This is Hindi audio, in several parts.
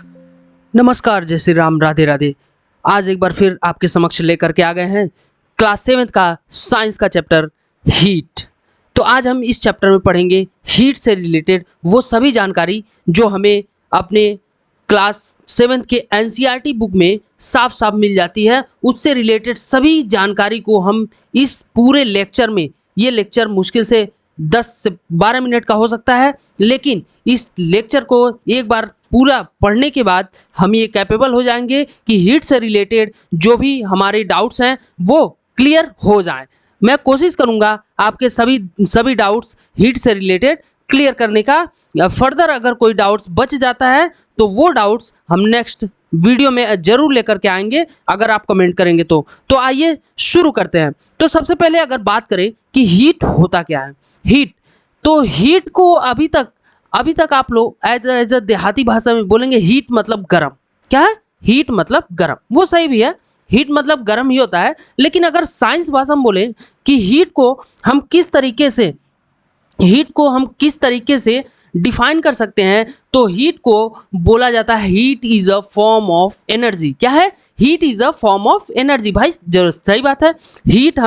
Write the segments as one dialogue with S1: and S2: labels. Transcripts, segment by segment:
S1: नमस्कार, जय श्री राम, राधे राधे। आज एक बार फिर आपके समक्ष लेकर के आ गए हैं क्लास 7 का साइंस का चैप्टर हीट। तो आज हम इस चैप्टर में पढ़ेंगे हीट से रिलेटेड वो सभी जानकारी जो हमें अपने क्लास 7 के एनसीईआरटी बुक में साफ साफ मिल जाती है। उससे रिलेटेड सभी जानकारी को हम इस पूरे लेक्चर में, ये लेक्चर मुश्किल से 10 से 12 मिनट का हो सकता है, लेकिन इस लेक्चर को एक बार पूरा पढ़ने के बाद हम ये कैपेबल हो जाएंगे कि हीट से रिलेटेड जो भी हमारे डाउट्स हैं वो क्लियर हो जाएं। मैं कोशिश करूंगा आपके सभी डाउट्स हीट से रिलेटेड क्लियर करने का। फर्दर अगर कोई डाउट्स बच जाता है तो वो डाउट्स हम नेक्स्ट वीडियो में जरूर लेकर के आएंगे, अगर आप कमेंट करेंगे तो आइए शुरू करते हैं। तो सबसे पहले अगर बात करें कि हीट होता क्या है। हीट को अभी तक आप लोग एज अ देहाती भाषा में बोलेंगे हीट मतलब गर्म। क्या है? हीट मतलब गर्म। वो सही भी है, हीट मतलब गर्म ही होता है। लेकिन अगर साइंस भाषा में बोले कि हीट को हम किस तरीके से डिफाइन कर सकते हैं, तो हीट को बोला जाता है heat is a form of energy. क्या है? Heat is a form of energy. भाई जरूर सही बात है। हीट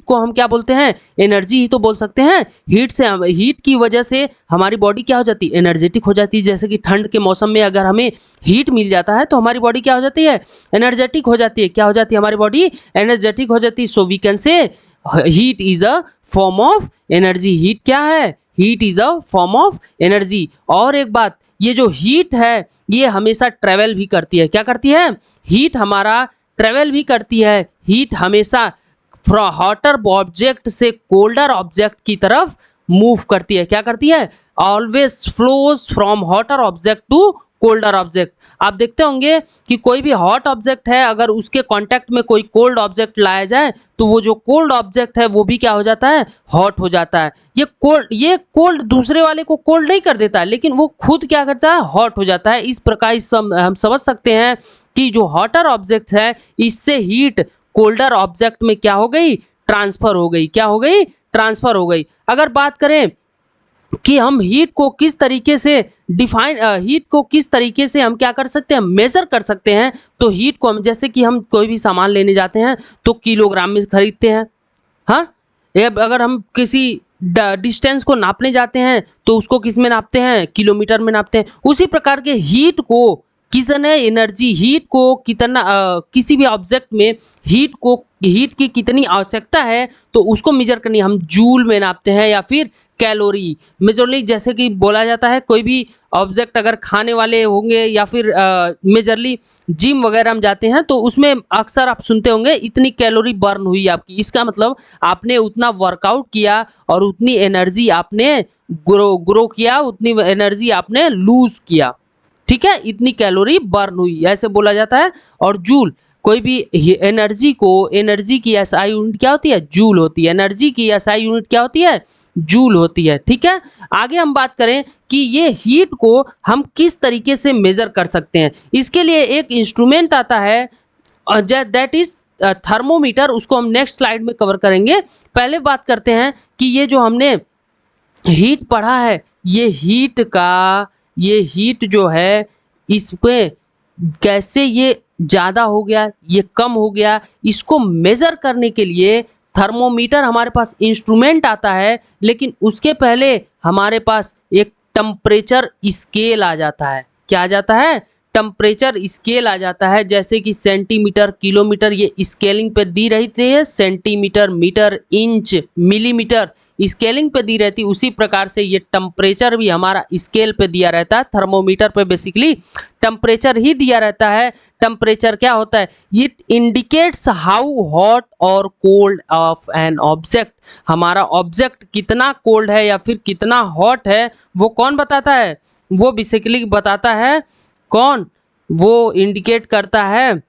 S1: को हम क्या बोलते हैं? एनर्जी ही तो बोल सकते हैं। हीट की वजह से हमारी बॉडी क्या हो जाती है? एनर्जेटिक हो जाती है। जैसे कि ठंड के मौसम में अगर हमें हीट मिल जाता है तो हमारी बॉडी क्या हो जाती है? एनर्जेटिक हो जाती है। क्या हो जाती है? हमारी बॉडी एनर्जेटिक हो जाती है। So we can say heat is a form of energy. Heat क्या है? Heat is a form of energy. और एक बात, ये जो हीट है ये हमेशा ट्रेवल भी करती है। क्या करती है? हीट हमारा ट्रेवल भी करती है। हीट हमेशा हॉटर ऑब्जेक्ट से कोल्डर ऑब्जेक्ट की तरफ मूव करती है। क्या करती है? Always flows from hotter object to colder object. आप देखते होंगे कि कोई भी हॉट ऑब्जेक्ट है, अगर उसके कांटेक्ट में कोई कोल्ड ऑब्जेक्ट लाया जाए तो वो जो कोल्ड ऑब्जेक्ट है वो भी क्या हो जाता है? हॉट हो जाता है। ये कोल्ड दूसरे वाले को कोल्ड नहीं कर देता, लेकिन वो खुद क्या करता है? हॉट हो जाता है। इस प्रकार हम समझ सकते हैं कि जो हॉटर ऑब्जेक्ट है इससे हीट कोल्डर ऑब्जेक्ट में क्या हो गई? ट्रांसफर हो गई। क्या हो गई? ट्रांसफर हो गई। अगर बात करें कि हम हीट को किस तरीके से हम क्या कर सकते हैं? मेजर कर सकते हैं। तो हीट को हम, जैसे कि हम कोई भी सामान लेने जाते हैं तो किलोग्राम में खरीदते हैं। हाँ, अगर हम किसी डिस्टेंस को नापने जाते हैं तो उसको किस में नापते हैं? किलोमीटर में नापते हैं। उसी प्रकार के हीट को किसी भी ऑब्जेक्ट में हीट की कितनी आवश्यकता है तो उसको मेजर करनी हम जूल में नापते हैं या फिर कैलोरी मेजरली। जैसे कि बोला जाता है कोई भी ऑब्जेक्ट अगर खाने वाले होंगे या फिर मेजरली जिम वगैरह हम जाते हैं तो उसमें अक्सर आप सुनते होंगे इतनी कैलोरी बर्न हुई आपकी। इसका मतलब आपने उतना वर्कआउट किया और उतनी एनर्जी आपने ग्रो किया, उतनी एनर्जी आपने लूज किया। ठीक है, इतनी कैलोरी बर्न हुई, ऐसे बोला जाता है। और जूल, कोई भी एनर्जी की एसआई यूनिट क्या होती है? जूल होती है। एनर्जी की एसआई यूनिट क्या होती है? जूल होती है। ठीक है, आगे हम बात करें कि ये हीट को हम किस तरीके से मेजर कर सकते हैं। इसके लिए एक इंस्ट्रूमेंट आता है दैट इज थर्मोमीटर। उसको हम नेक्स्ट स्लाइड में कवर करेंगे। पहले बात करते हैं कि ये जो हमने हीट पढ़ा है, ये हीट जो है इसमें कैसे ये ज़्यादा हो गया, ये कम हो गया, इसको मेज़र करने के लिए थर्मोमीटर हमारे पास इंस्ट्रूमेंट आता है। लेकिन उसके पहले हमारे पास एक टेम्परेचर स्केल आ जाता है। क्या आ जाता है? टेम्परेचर स्केल आ जाता है। जैसे कि सेंटीमीटर, किलोमीटर, ये स्केलिंग पे दी रहती है। Centimetre, metre, inch, millimetre scaling पे दी रहती है। उसी प्रकार से ये टेम्परेचर भी हमारा स्केल पे दिया रहता है। थर्मोमीटर पे बेसिकली टेम्परेचर ही दिया रहता है। टेम्परेचर क्या होता है? इट इंडिकेट्स हाउ हॉट और कोल्ड ऑफ एन ऑब्जेक्ट। हमारा ऑब्जेक्ट कितना कोल्ड है या फिर कितना हॉट है वो कौन बताता है? वो बेसिकली बताता है कौन? वो इंडिकेट करता है,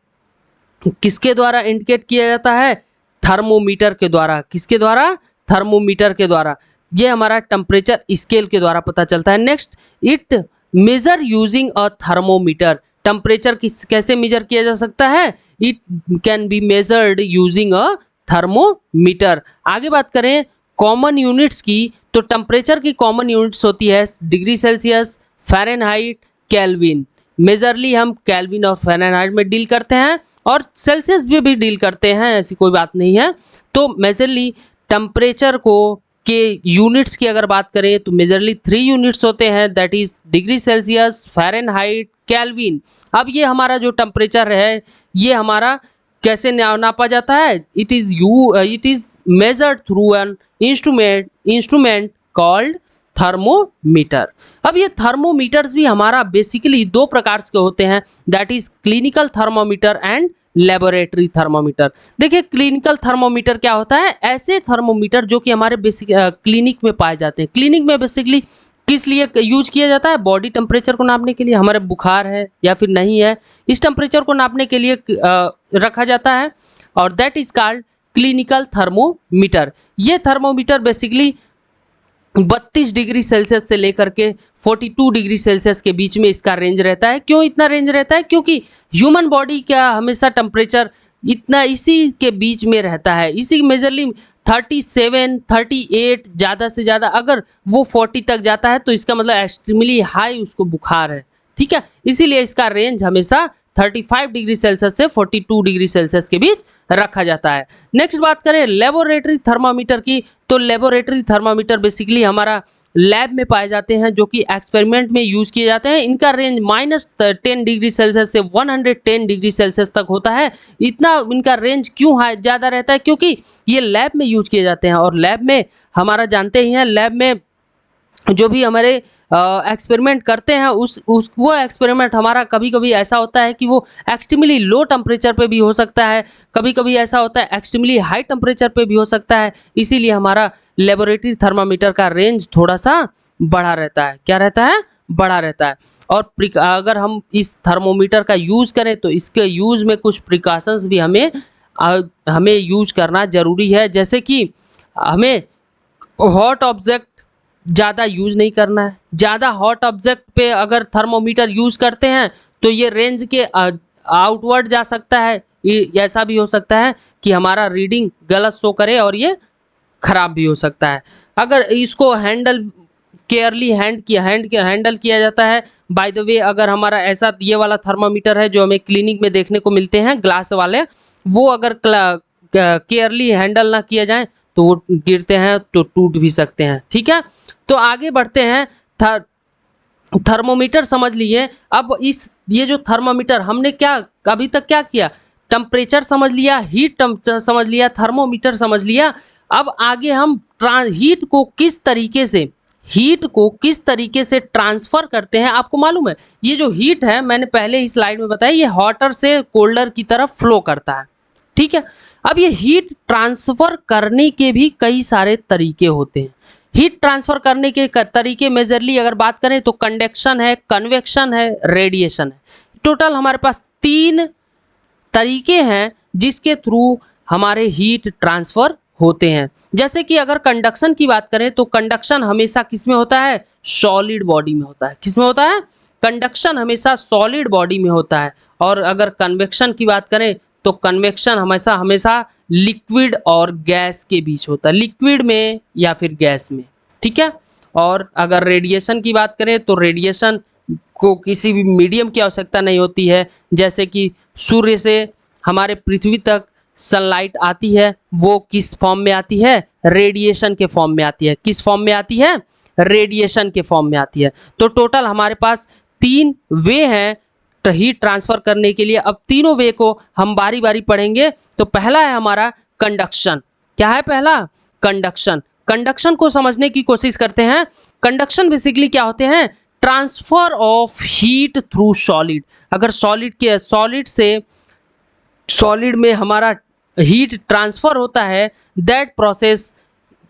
S1: किसके द्वारा इंडिकेट किया जाता है? थर्मोमीटर के द्वारा। किसके द्वारा? थर्मोमीटर के द्वारा। ये हमारा टेम्परेचर स्केल के द्वारा पता चलता है। Next, it measure using a thermometer. Temperature कैसे मेजर किया जा सकता है? It can be measured using a thermometer. आगे बात करें कॉमन यूनिट्स की, तो टेम्परेचर की कॉमन यूनिट्स होती है degree Celsius, Fahrenheit, kelvin. Majorly हम केल्विन और फ़ारेनहाइट में डील करते हैं और सेल्सियस भी डील करते हैं, ऐसी कोई बात नहीं है। तो मेजरली टेम्परेचर को के यूनिट्स की अगर बात करें तो मेजरली 3 यूनिट्स होते हैं, that is degree Celsius, Fahrenheit, kelvin. अब ये हमारा जो टेम्परेचर है ये हमारा कैसे नापा जाता है? It is measured through an instrument called thermometer. अब ये थर्मोमीटर्स भी हमारा बेसिकली दो प्रकार के होते हैं, that is clinical thermometer and laboratory thermometer. देखिए क्लिनिकल थर्मोमीटर क्या होता है? ऐसे थर्मोमीटर जो कि हमारे बेसिक क्लिनिक में पाए जाते हैं। क्लिनिक में बेसिकली किस लिए यूज किया जाता है? बॉडी टेम्परेचर को नापने के लिए, हमारे बुखार है या फिर नहीं है, इस टेम्परेचर को नापने के लिए रखा जाता है और that is called clinical thermometer. ये थर्मोमीटर बेसिकली 32 डिग्री सेल्सियस से लेकर के 42 डिग्री सेल्सियस के बीच में इसका रेंज रहता है। क्यों इतना रेंज रहता है? क्योंकि ह्यूमन बॉडी का हमेशा टेम्परेचर इतना इसी के बीच में रहता है, इसी मेजरली 37, 38, ज़्यादा से ज़्यादा अगर वो 40 तक जाता है तो इसका मतलब एक्सट्रीमली हाई उसको बुखार है, ठीक है। इसीलिए इसका रेंज हमेशा 35 डिग्री सेल्सियस से 42 डिग्री सेल्सियस के बीच रखा जाता है। नेक्स्ट बात करें लेबोरेटरी थर्मामीटर की, तो लेबोरेटरी थर्मामीटर बेसिकली हमारा लैब में पाए जाते हैं, जो कि एक्सपेरिमेंट में यूज किए जाते हैं। इनका रेंज -10 डिग्री सेल्सियस से 110 डिग्री सेल्सियस तक होता है। इतना इनका रेंज क्यों हाई ज़्यादा रहता है? क्योंकि ये लैब में यूज किए जाते हैं और लैब में हमारा जानते ही हैं, लैब में जो भी हमारे एक्सपेरिमेंट करते हैं वो एक्सपेरिमेंट हमारा कभी कभी ऐसा होता है कि वो एक्सट्रीमली लो टेम्परेचर पे भी हो सकता है, कभी कभी ऐसा होता है एक्सट्रीमली हाई टेम्परेचर पे भी हो सकता है। इसीलिए हमारा लेबोरेटरी थर्मामीटर का रेंज थोड़ा सा बड़ा रहता है। क्या रहता है? बड़ा रहता है। और अगर हम इस थर्मोमीटर का यूज़ करें तो इसके यूज़ में कुछ प्रिकॉशंस भी हमें यूज करना ज़रूरी है। जैसे कि हमें हॉट ऑब्जेक्ट ज़्यादा यूज़ नहीं करना है। ज़्यादा हॉट ऑब्जेक्ट पे अगर थर्मोमीटर यूज़ करते हैं तो ये रेंज के आउटवर्ड जा सकता है। ऐसा भी हो सकता है कि हमारा रीडिंग गलत शो करे और ये ख़राब भी हो सकता है। अगर इसको केयरली हैंडल किया जाता है। बाय द वे अगर हमारा ऐसा ये वाला थर्मामीटर है जो हमें क्लिनिक में देखने को मिलते हैं ग्लास वाले, वो अगर केयरली हैंडल ना किया जाए तो वो गिरते हैं तो टूट भी सकते हैं, ठीक है। तो आगे बढ़ते हैं। थर्मोमीटर समझ लिए। अब ये जो थर्मोमीटर हमने क्या अभी तक क्या किया? टेम्परेचर समझ लिया, हीट समझ लिया, थर्मोमीटर समझ लिया। अब आगे हम हीट को किस तरीके से ट्रांसफर करते हैं आपको मालूम है? ये जो हीट है मैंने पहले ही स्लाइड में बताया, ये हॉटर से कोल्डर की तरफ फ्लो करता है, ठीक है। अब ये हीट ट्रांसफर करने के भी कई सारे तरीके होते हैं। हीट ट्रांसफर करने के तरीके मेजरली अगर बात करें तो कंडक्शन है, कन्वेक्शन है, रेडिएशन है। टोटल हमारे पास 3 तरीके हैं जिसके थ्रू हमारे हीट ट्रांसफर होते हैं। जैसे कि अगर कंडक्शन की बात करें तो कंडक्शन हमेशा किस में होता है? सॉलिड बॉडी में होता है। किस में होता है? कंडक्शन हमेशा सॉलिड बॉडी में होता है। और अगर कन्वेक्शन की बात करें तो कन्वेक्शन हमेशा लिक्विड और गैस के बीच होता है, लिक्विड में या फिर गैस में, ठीक है। और अगर रेडिएशन की बात करें तो रेडिएशन को किसी भी मीडियम की आवश्यकता नहीं होती है। जैसे कि सूर्य से हमारे पृथ्वी तक सनलाइट आती है, वो किस फॉर्म में आती है? रेडिएशन के फॉर्म में आती है। किस फॉर्म में आती है? रेडिएशन के फॉर्म में आती है। तो टोटल हमारे पास 3 वे हैं हीट ट्रांसफर करने के लिए। अब तीनों वे को हम बारी बारी पढ़ेंगे। तो पहला है हमारा कंडक्शन। क्या है पहला? कंडक्शन। कंडक्शन को समझने की कोशिश करते हैं। कंडक्शन बेसिकली क्या होते हैं? Transfer of heat through solid. अगर सॉलिड से सॉलिड में हमारा हीट ट्रांसफर होता है, दैट प्रोसेस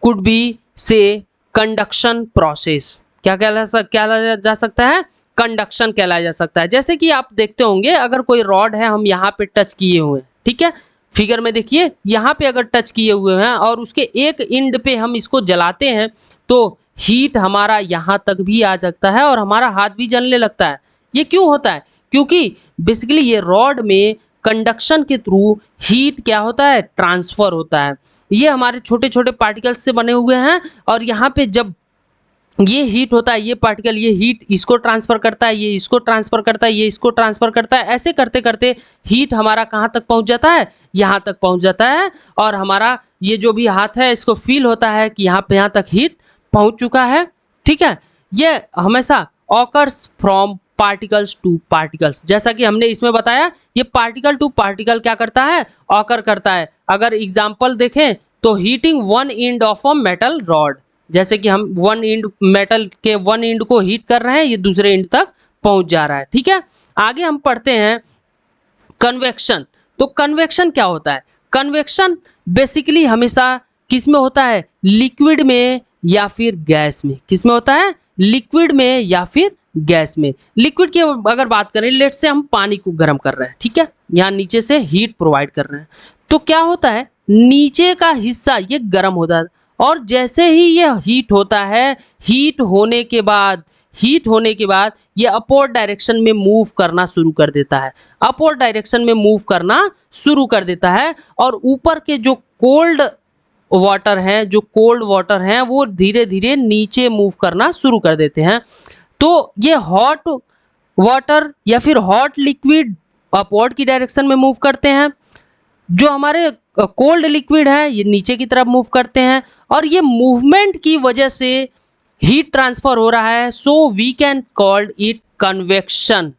S1: कुड बी से कंडक्शन प्रोसेस। क्या कहलाया जा सकता है? कंडक्शन कहलाया जा सकता है। जैसे कि आप देखते होंगे अगर कोई रॉड है, हम यहाँ पे टच किए हुए हैं, ठीक है, फिगर में देखिए यहाँ पे अगर टच किए हुए हैं और उसके एक एंड पे हम इसको जलाते हैं तो हीट हमारा यहाँ तक भी आ सकता है और हमारा हाथ भी जलने लगता है। ये क्यों होता है? क्योंकि बेसिकली ये रॉड में कंडक्शन के थ्रू हीट क्या होता है? ट्रांसफर होता है। ये हमारे छोटे छोटे पार्टिकल्स से बने हुए हैं और यहाँ पे जब ये हीट होता है, ये पार्टिकल, ये हीट इसको ट्रांसफर करता है, ये इसको ट्रांसफर करता है, ये इसको ट्रांसफर करता है। ऐसे करते करते हीट हमारा कहाँ तक पहुंच जाता है, यहाँ तक पहुंच जाता है। और हमारा ये जो भी हाथ है इसको फील होता है कि यहाँ तक हीट पहुंच चुका है। ठीक है, ये हमेशा occurs from particles two particles, जैसा कि हमने इसमें बताया, ये पार्टिकल टू पार्टिकल क्या करता है, ऑकर करता है। अगर एग्जाम्पल देखें तो heating one end of a metal rod, जैसे कि हम वन एंड मेटल के वन एंड को हीट कर रहे हैं, ये दूसरे एंड तक पहुंच जा रहा है। ठीक है, आगे हम पढ़ते हैं कन्वेक्शन। तो कन्वेक्शन क्या होता है, कन्वेक्शन बेसिकली हमेशा किस में होता है, लिक्विड में या फिर गैस में। किस में होता है, लिक्विड में या फिर गैस में। लिक्विड की अगर बात करें, लेट से हम पानी को गर्म कर रहे हैं, ठीक है, यहाँ नीचे से हीट प्रोवाइड कर रहे हैं, तो क्या होता है, नीचे का हिस्सा ये गर्म होता है, और जैसे ही ये हीट होता है, हीट होने के बाद ये अपवर्ड डायरेक्शन में मूव करना शुरू कर देता है, अपवर्ड डायरेक्शन में मूव करना शुरू कर देता है। और ऊपर के जो कोल्ड वाटर हैं वो धीरे धीरे नीचे मूव करना शुरू कर देते हैं। तो ये हॉट वाटर या फिर हॉट लिक्विड अपवर्ड की डायरेक्शन में मूव करते हैं, जो हमारे कोल्ड लिक्विड है ये नीचे की तरफ मूव करते हैं, और ये मूवमेंट की वजह से हीट ट्रांसफर हो रहा है। So we can called it convection.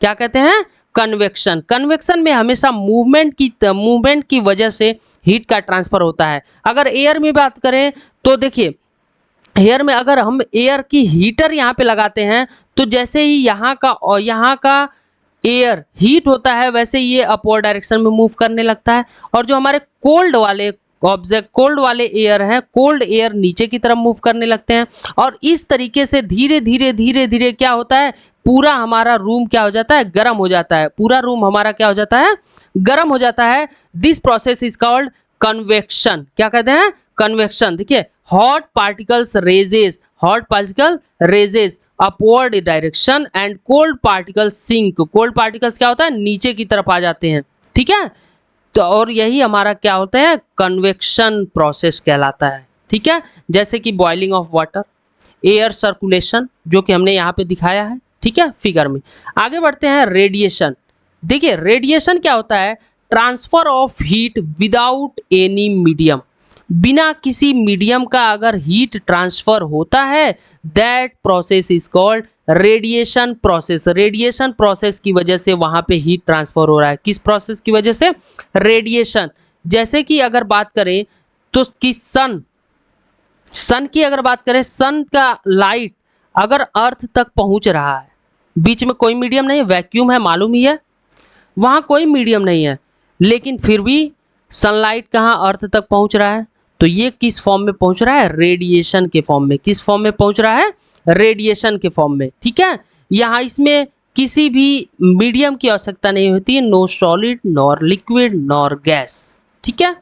S1: क्या कहते हैं, कन्वेक्शन। कन्वेक्शन में हमेशा मूवमेंट की वजह से हीट का ट्रांसफर होता है। अगर एयर में बात करें तो देखिए, एयर में अगर हम एयर की हीटर यहाँ पे लगाते हैं, तो जैसे ही यहाँ का एयर हीट होता है, वैसे ये अपवर्ड डायरेक्शन में मूव करने लगता है। और जो हमारे कोल्ड वाले एयर हैं, कोल्ड एयर नीचे की तरफ मूव करने लगते हैं। और इस तरीके से धीरे धीरे क्या होता है, पूरा हमारा रूम क्या हो जाता है, गर्म हो जाता है। पूरा रूम हमारा क्या हो जाता है, गर्म हो जाता है। This process is called convection. क्या कहते हैं, कन्वेक्शन। देखिए, hot particle rezes upward direction and cold particle sink. Cold particles क्या होता है, नीचे की तरफ आ जाते हैं। ठीक है, तो और यही हमारा क्या होता है, कन्वेक्शन प्रोसेस कहलाता है। ठीक है, जैसे कि boiling of water, air circulation, जो कि हमने यहाँ पे दिखाया है, ठीक है, फिगर में। आगे बढ़ते हैं, रेडिएशन। देखिए, रेडिएशन क्या होता है, transfer of heat without any medium. बिना किसी मीडियम का अगर हीट ट्रांसफर होता है, that process is called radiation process. Radiation process की वजह से वहां पे हीट ट्रांसफर हो रहा है। किस प्रोसेस की वजह से, रेडिएशन। जैसे कि अगर बात करें तो कि सन की अगर बात करें, सन का लाइट अगर अर्थ तक पहुंच रहा है, बीच में कोई मीडियम नहीं है, वैक्यूम है, मालूम ही है, वहां कोई मीडियम नहीं है, लेकिन फिर भी सनलाइट कहाँ अर्थ तक पहुंच रहा है, तो ये किस फॉर्म में पहुंच रहा है, रेडिएशन के फॉर्म में। किस फॉर्म में पहुंच रहा है, रेडिएशन के फॉर्म में। ठीक है, यहाँ इसमें किसी भी मीडियम की आवश्यकता नहीं होती है, no solid nor liquid nor gas. ठीक है,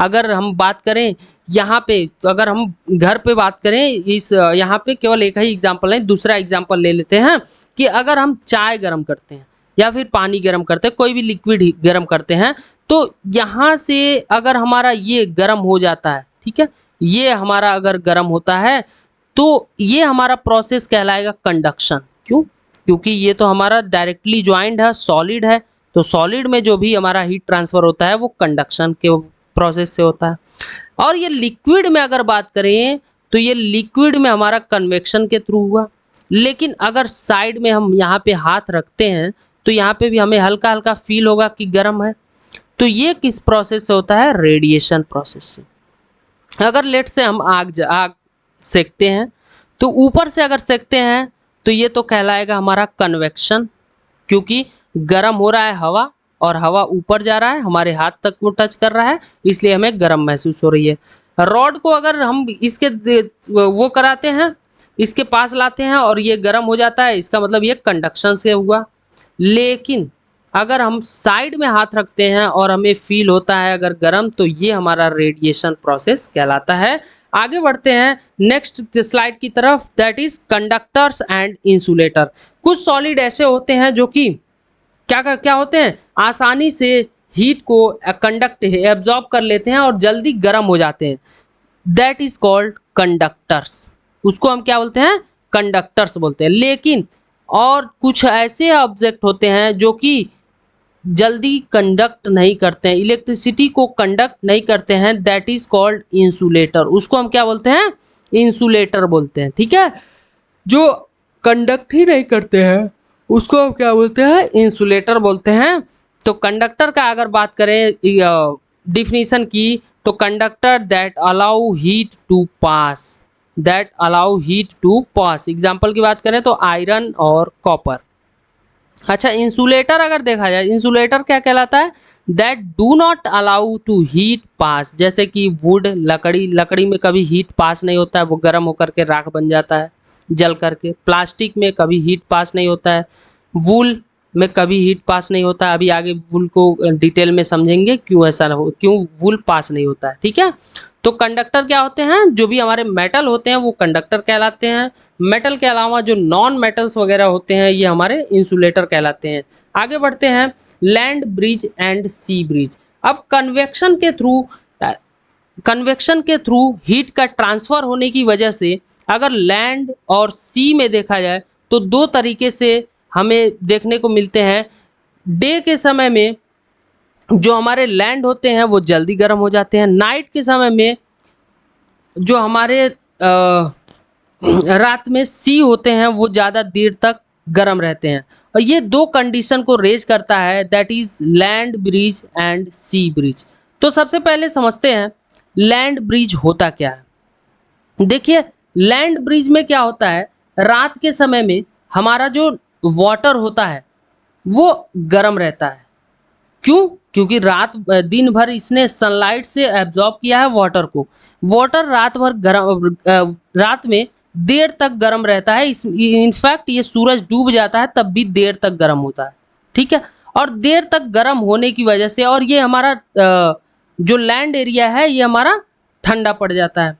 S1: अगर हम बात करें यहाँ पे, अगर हम घर पे बात करें, इस यहाँ पे केवल एक ही एग्जाम्पल है, दूसरा एग्जाम्पल ले लेते हैं कि अगर हम चाय गर्म करते हैं या फिर पानी गर्म करते हैं, कोई भी लिक्विड गर्म करते हैं, तो यहाँ से अगर हमारा ये गर्म हो जाता है, ठीक है, ये हमारा अगर गर्म होता है, तो ये हमारा प्रोसेस कहलाएगा कंडक्शन। क्यों, क्योंकि ये तो हमारा डायरेक्टली ज्वाइंट है, सॉलिड है, तो सॉलिड में जो भी हमारा हीट ट्रांसफर होता है वो कंडक्शन के प्रोसेस से होता है। और ये लिक्विड में अगर बात करें तो ये लिक्विड में हमारा कन्वेक्शन के थ्रू हुआ। लेकिन अगर साइड में हम यहाँ पे हाथ रखते हैं तो यहाँ पे भी हमें हल्का हल्का फील होगा कि गर्म है, तो ये किस प्रोसेस से होता है, रेडिएशन प्रोसेस से। अगर लेट से हम आग सेकते हैं, तो ऊपर से अगर सेकते हैं तो ये तो कहलाएगा हमारा कन्वेक्शन, क्योंकि गर्म हो रहा है हवा, और हवा ऊपर जा रहा है, हमारे हाथ तक वो टच कर रहा है, इसलिए हमें गर्म महसूस हो रही है। रॉड को अगर हम इसके वो कराते हैं, इसके पास लाते हैं और ये गर्म हो जाता है, इसका मतलब ये कंडक्शन से हुआ। लेकिन अगर हम साइड में हाथ रखते हैं और हमें फील होता है अगर गर्म, तो ये हमारा रेडिएशन प्रोसेस कहलाता है। आगे बढ़ते हैं नेक्स्ट स्लाइड की तरफ, that is conductors and insulator. कुछ सॉलिड ऐसे होते हैं जो कि क्या होते हैं, आसानी से हीट को एब्जॉर्ब कर लेते हैं और जल्दी गर्म हो जाते हैं, दैट इज कॉल्ड कंडक्टर्स। उसको हम क्या बोलते हैं, कंडक्टर्स बोलते हैं। लेकिन और कुछ ऐसे ऑब्जेक्ट होते हैं जो कि जल्दी कंडक्ट नहीं करते हैं, इलेक्ट्रिसिटी को कंडक्ट नहीं करते हैं, दैट इज कॉल्ड इंसुलेटर। उसको हम क्या बोलते हैं, इंसुलेटर बोलते हैं। ठीक है, जो कंडक्ट ही नहीं करते हैं उसको हम क्या बोलते हैं, इंसुलेटर बोलते हैं। तो कंडक्टर का अगर बात करें डिफिनीशन की, तो conductor that allow heat to pass, that allow heat to pass. Example की बात करें तो आयरन और कॉपर। अच्छा, इंसुलेटर अगर देखा जाए, इंसुलेटर क्या कहलाता है, that do not allow to heat pass. जैसे कि वुड, लकड़ी, लकड़ी में कभी हीट पास नहीं होता है, वो गर्म होकर के राख बन जाता है जल करके। प्लास्टिक में कभी हीट पास नहीं होता है, वूल में कभी हीट पास नहीं होता है। अभी आगे वूल को डिटेल में समझेंगे क्यों ऐसा हो, क्यों वूल पास नहीं होता है। ठीक है, तो कंडक्टर क्या होते हैं, जो भी हमारे मेटल होते हैं वो कंडक्टर कहलाते हैं। मेटल के अलावा जो नॉन मेटल्स वगैरह होते हैं ये हमारे इंसुलेटर कहलाते हैं। आगे बढ़ते हैं, land breeze and sea breeze. अब कन्वेक्शन के थ्रू हीट का ट्रांसफर होने की वजह से अगर लैंड और सी में देखा जाए तो दो तरीके से हमें देखने को मिलते हैं। डे के समय में जो हमारे लैंड होते हैं वो जल्दी गर्म हो जाते हैं, नाइट के समय में जो हमारे रात में सी होते हैं वो ज़्यादा देर तक गर्म रहते हैं। और ये दो कंडीशन को रेज करता है, that is land breeze and sea breeze. तो सबसे पहले समझते हैं लैंड ब्रिज होता क्या है। देखिए, लैंड ब्रिज में क्या होता है, रात के समय में हमारा जो वाटर होता है वो गर्म रहता है। क्यों, क्योंकि दिन भर इसने सनलाइट से एब्जॉर्ब किया है वाटर को। वाटर रात भर रात में देर तक गर्म रहता है। इनफैक्ट ये सूरज डूब जाता है तब भी देर तक गर्म होता है। ठीक है, और देर तक गर्म होने की वजह से, और ये हमारा जो लैंड एरिया है ये हमारा ठंडा पड़ जाता है।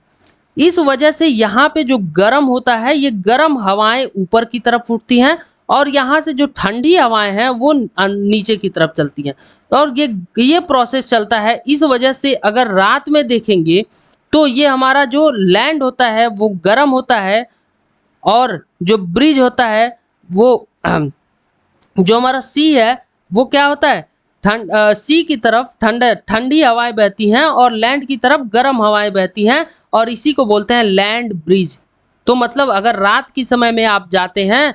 S1: इस वजह से यहाँ पे जो गर्म होता है ये गर्म हवाएं ऊपर की तरफ उठती हैं और यहाँ से जो ठंडी हवाएं हैं वो नीचे की तरफ चलती हैं, और ये प्रोसेस चलता है। इस वजह से अगर रात में देखेंगे तो ये हमारा जो लैंड होता है वो गर्म होता है, और जो ब्रिज होता है वो जो हमारा सी है वो क्या होता है, सी की तरफ ठंडी हवाएं बहती हैं और लैंड की तरफ गर्म हवाएं बहती हैं, और इसी को बोलते हैं लैंड ब्रिज। तो मतलब अगर रात के समय में आप जाते हैं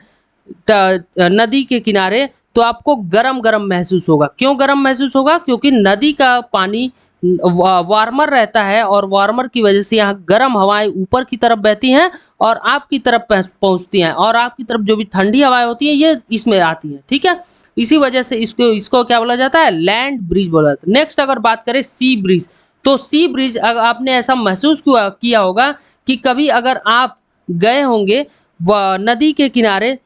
S1: नदी के किनारे तो आपको गरम गरम महसूस होगा। क्यों गरम महसूस होगा, क्योंकि नदी का पानी वार्मर रहता है और वार्मर की वजह से यहाँ गर्म हवाएं ऊपर की तरफ बहती हैं और आपकी तरफ पहुँचती हैं, और आपकी तरफ जो भी ठंडी हवाएं होती हैं ये इसमें आती हैं। ठीक है, इसी वजह से इसको क्या बोला जाता है, लैंड ब्रिज बोला जाता है। नेक्स्ट अगर बात करें सी ब्रिज, तो सी ब्रिज आपने ऐसा महसूस किया होगा कि कभी अगर आप गए होंगे नदी के किनारे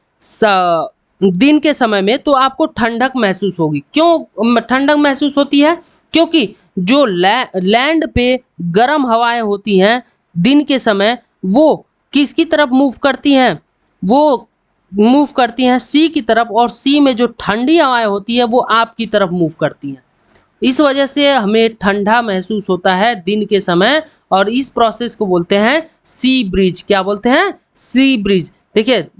S1: दिन के समय में तो आपको ठंडक महसूस होगी। क्यों ठंडक महसूस होती है, क्योंकि जो लैंड पे गर्म हवाएं होती हैं दिन के समय वो किसकी तरफ मूव करती हैं, वो मूव करती हैं सी की तरफ, और सी में जो ठंडी हवाएं होती है वो आपकी तरफ मूव करती हैं। इस वजह से हमें ठंडा महसूस होता है दिन के समय, और इस प्रोसेस को बोलते हैं सी ब्रिज। क्या बोलते हैं, सी ब्रिज। देखिए,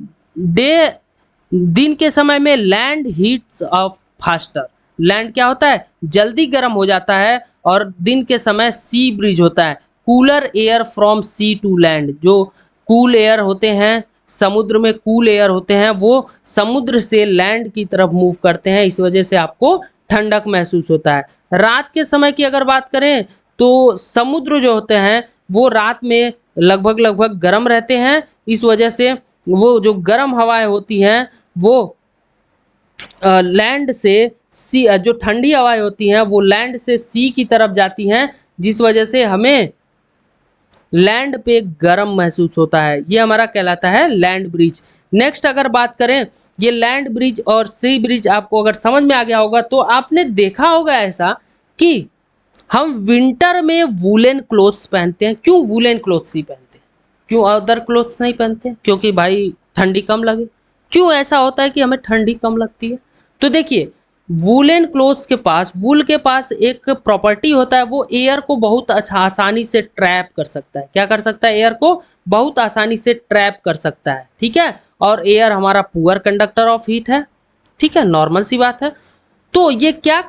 S1: दिन के समय में land heats up faster, land क्या होता है, जल्दी गर्म हो जाता है, और दिन के समय सी ब्रिज होता है, cooler air from sea to land. जो कूल एयर होते हैं समुद्र में, कूल एयर होते हैं वो समुद्र से लैंड की तरफ मूव करते हैं, इस वजह से आपको ठंडक महसूस होता है। रात के समय की अगर बात करें तो समुद्र जो होते हैं वो रात में लगभग गर्म रहते हैं, इस वजह से वो जो गर्म हवाएं होती हैं वो लैंड से सी, जो ठंडी हवाएं होती हैं वो लैंड से सी की तरफ जाती हैं, जिस वजह से हमें लैंड पे गर्म महसूस होता है। ये हमारा कहलाता है लैंड ब्रिज। नेक्स्ट अगर बात करें, ये लैंड ब्रिज और सी ब्रिज आपको अगर समझ में आ गया होगा तो आपने देखा होगा ऐसा कि हम विंटर में वूलन क्लोथ्स पहनते हैं। क्यों वूलन क्लोथ्स ही पहनते हैं, क्यों अदर क्लोथ्स नहीं पहनते, क्योंकि भाई ठंडी कम लगे। क्यों ऐसा होता है कि हमें ठंडी कम लगती है, तो देखिए वूलन क्लोथ्स के पास, वूल के पास एक प्रॉपर्टी होता है, वो एयर को बहुत अच्छा आसानी से ट्रैप कर सकता है। क्या कर सकता है? एयर को बहुत आसानी से ट्रैप कर सकता है, ठीक है। और एयर हमारा पुअर कंडक्टर ऑफ हीट है, ठीक है, नॉर्मल सी बात है। तो ये क्या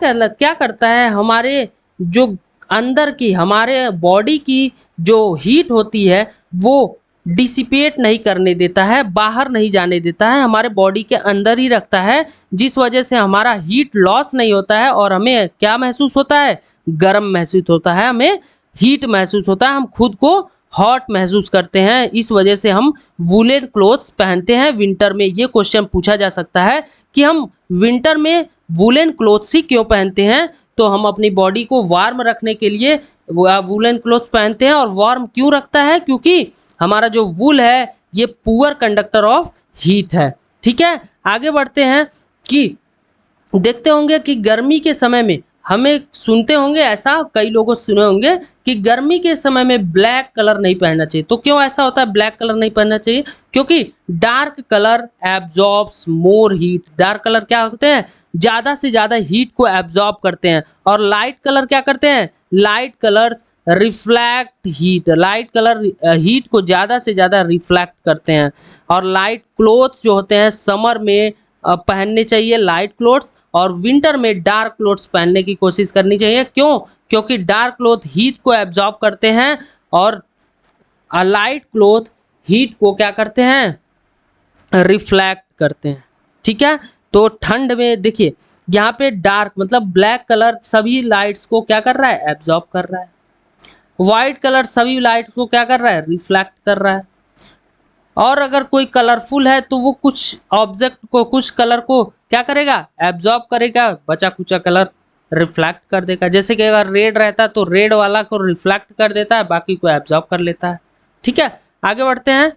S1: करता है, हमारे जो अंदर की, हमारे बॉडी की जो हीट होती है वो डिसिपेट नहीं करने देता है, बाहर नहीं जाने देता है, हमारे बॉडी के अंदर ही रखता है, जिस वजह से हमारा हीट लॉस नहीं होता है और हमें क्या महसूस होता है? गर्म महसूस होता है, हमें हीट महसूस होता है, हम खुद को हॉट महसूस करते हैं। इस वजह से हम वूलन क्लोथ्स पहनते हैं विंटर में। ये क्वेश्चन पूछा जा सकता है कि हम विंटर में वूलन क्लोथ्स ही क्यों पहनते हैं? तो हम अपनी बॉडी को वार्म रखने के लिए वूलन क्लोथ्स पहनते हैं। और वार्म क्यों रखता है? क्योंकि हमारा जो वूल है ये पुअर कंडक्टर ऑफ हीट है, ठीक है। आगे बढ़ते हैं कि देखते होंगे कि गर्मी के समय में हमें सुनते होंगे, ऐसा कई लोगों से सुने होंगे कि गर्मी के समय में ब्लैक कलर नहीं पहनना चाहिए। तो क्यों ऐसा होता है ब्लैक कलर नहीं पहनना चाहिए? क्योंकि dark colour absorbs more heat. Dark colour क्या होते हैं? ज़्यादा से ज़्यादा हीट को एब्जॉर्ब करते हैं। और लाइट कलर क्या करते हैं? Light colours reflect heat. Light colour heat को ज़्यादा से ज़्यादा रिफ्लेक्ट करते हैं। और लाइट क्लोथ्स जो होते हैं समर में पहनने चाहिए लाइट क्लोथ्स, और विंटर में डार्क क्लोथ्स पहनने की कोशिश करनी चाहिए। क्यों? क्योंकि डार्क क्लोथ हीट को एब्जॉर्ब करते हैं और लाइट क्लोथ हीट को क्या करते हैं? रिफ्लेक्ट करते हैं, ठीक है। तो ठंड में देखिए यहाँ पे डार्क मतलब ब्लैक कलर सभी लाइट्स को क्या कर रहा है? एब्जॉर्ब कर रहा है। वाइट कलर सभी लाइट्स को क्या कर रहा है? रिफ्लेक्ट कर रहा है। और अगर कोई कलरफुल है तो वो कुछ ऑब्जेक्ट को, कुछ कलर को क्या करेगा? एब्जॉर्ब करेगा, बचा कुचा कलर रिफ्लेक्ट कर देगा। जैसे कि अगर रेड रहता है तो रेड वाला को रिफ्लेक्ट कर देता है, बाकी को एब्जॉर्ब कर लेता है, ठीक है। आगे बढ़ते हैं।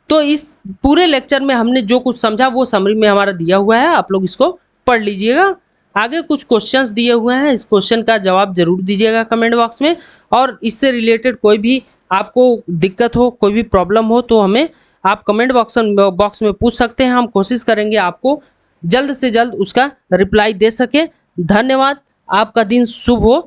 S1: तो इस पूरे लेक्चर में हमने जो कुछ समझा वो समरी में हमारा दिया हुआ है, आप लोग इसको पढ़ लीजिएगा। आगे कुछ क्वेश्चंस दिए हुए हैं, इस क्वेश्चन का जवाब जरूर दीजिएगा कमेंट बॉक्स में। और इससे रिलेटेड कोई भी आपको दिक्कत हो, कोई भी प्रॉब्लम हो तो हमें आप कमेंट बॉक्स में पूछ सकते हैं। हम कोशिश करेंगे आपको जल्द से जल्द उसका रिप्लाई दे सके। धन्यवाद, आपका दिन शुभ हो।